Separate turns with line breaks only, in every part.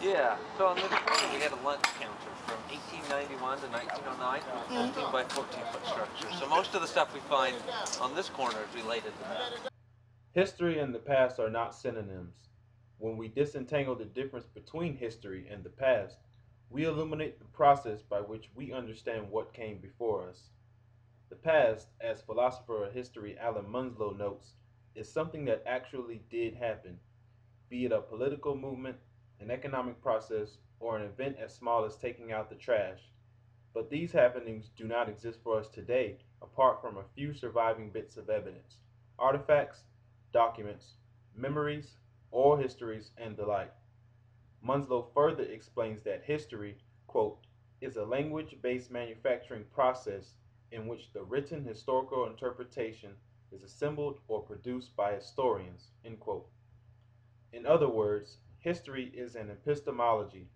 Yeah, so on this corner we had a lunch counter from 1891 to 1909, 14 by 14 foot structure. So most of the stuff we find on this corner is related to that.
History and the past are not synonyms. When we disentangle the difference between history and the past, we illuminate the process by which we understand what came before us. The past, as philosopher of history Alan Munslow notes, is something that actually did happen, be it a political movement, an economic process, or an event as small as taking out the trash. But these happenings do not exist for us today apart from a few surviving bits of evidence, artifacts, documents, memories, oral histories, and the like. Munslow further explains that history, quote, is a language based manufacturing process in which the written historical interpretation is assembled or produced by historians, end quote. In other words, history is an epistemology,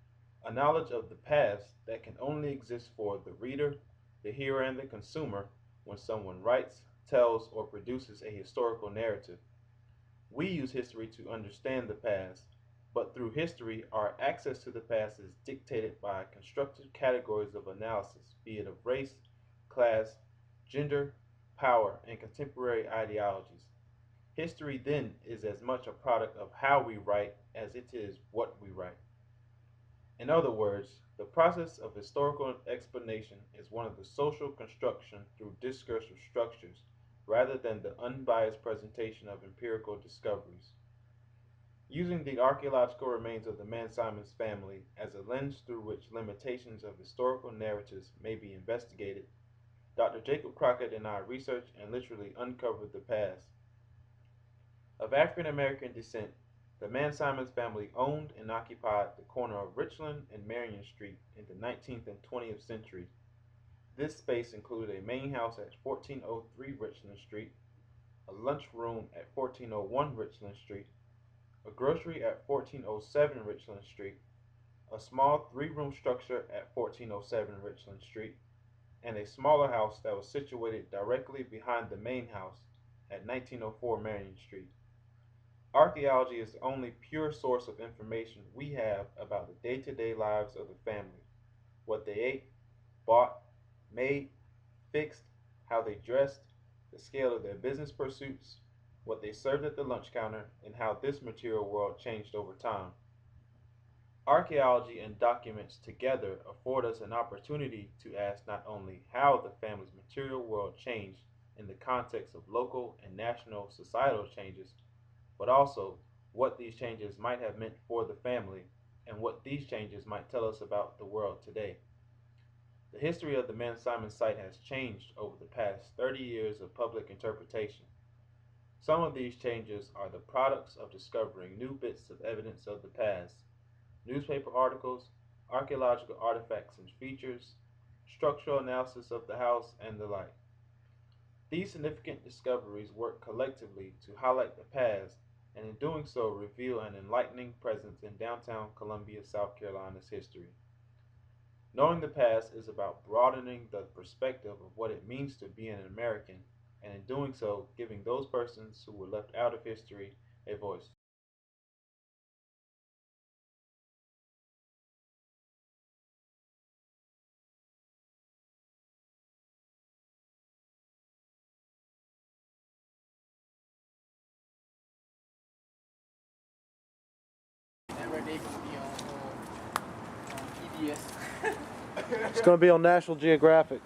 a knowledge of the past that can only exist for the reader, the hearer, and the consumer when someone writes, tells, or produces a historical narrative. We use history to understand the past, but through history, our access to the past is dictated by constructed categories of analysis, be it of race, class, gender, power, and contemporary ideologies. History then is as much a product of how we write as it is what we write. In other words, the process of historical explanation is one of the social construction through discursive structures rather than the unbiased presentation of empirical discoveries. Using the archaeological remains of the Mann-Simons family as a lens through which limitations of historical narratives may be investigated, Dr. Jacob Crockett and I researched and literally uncovered the past. Of African American descent, the Mann-Simons family owned and occupied the corner of Richland and Marion Street in the 19th and 20th centuries. This space included a main house at 1403 Richland Street, a lunchroom at 1401 Richland Street, a grocery at 1407 Richland Street, a small three-room structure at 1407 Richland Street, and a smaller house that was situated directly behind the main house at 1904 Marion Street. Archaeology is the only pure source of information we have about the day-to-day lives of the family, what they ate, bought, made, fixed, how they dressed, the scale of their business pursuits, what they served at the lunch counter, and how this material world changed over time. Archaeology and documents together afford us an opportunity to ask not only how the family's material world changed in the context of local and national societal changes, but also what these changes might have meant for the family and what these changes might tell us about the world today. The history of the Mann-Simons site has changed over the past 30 years of public interpretation. Some of these changes are the products of discovering new bits of evidence of the past, newspaper articles, archaeological artifacts and features, structural analysis of the house, and the like. These significant discoveries work collectively to highlight the past and in doing so reveal an enlightening presence in downtown Columbia, South Carolina's history. Knowing the past is about broadening the perspective of what it means to be an American, and in doing so, giving those persons who were left out of history a voice.
Every day gonna be on PBS.
It's going to be on National Geographic.